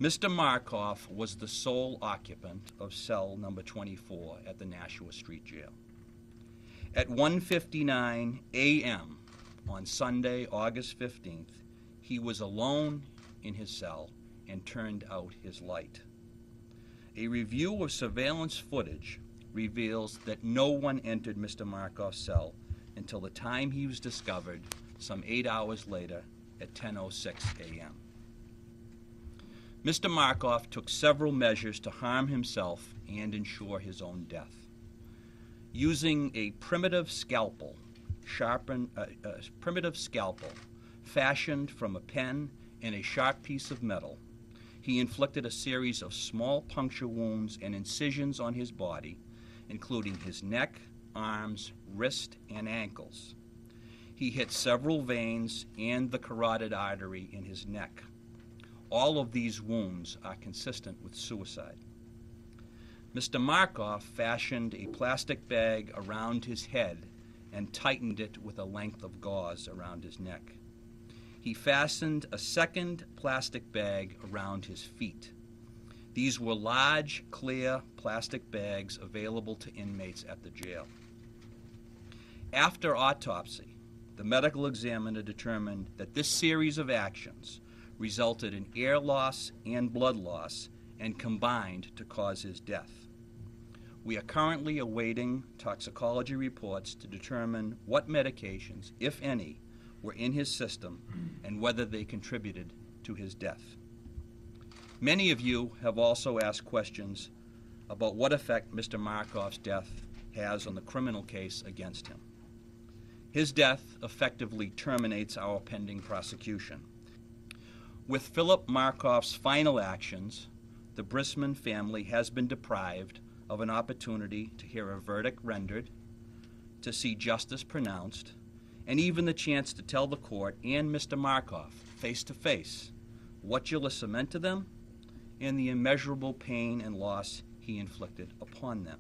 Mr. Markoff was the sole occupant of cell number 24 at the Nashua Street Jail. At 1:59 a.m. on Sunday, August 15th, he was alone in his cell and turned out his light. A review of surveillance footage reveals that no one entered Mr. Markoff's cell until the time he was discovered some 8 hours later at 10:06 a.m. Mr. Markoff took several measures to harm himself and ensure his own death. Using a primitive scalpel fashioned from a pen and a sharp piece of metal, he inflicted a series of small puncture wounds and incisions on his body, including his neck, arms, wrist, and ankles. He hit several veins and the carotid artery in his neck. All of these wounds are consistent with suicide. Mr. Markoff fashioned a plastic bag around his head and tightened it with a length of gauze around his neck. He fastened a second plastic bag around his feet. These were large, clear plastic bags available to inmates at the jail. After autopsy, the medical examiner determined that this series of actions resulted in air loss and blood loss and combined to cause his death. We are currently awaiting toxicology reports to determine what medications, if any, were in his system and whether they contributed to his death. Many of you have also asked questions about what effect Mr. Markoff's death has on the criminal case against him. His death effectively terminates our pending prosecution. With Philip Markoff's final actions, the Brisman family has been deprived of an opportunity to hear a verdict rendered, to see justice pronounced, and even the chance to tell the court and Mr. Markoff face to face what Gillis meant to them and the immeasurable pain and loss he inflicted upon them.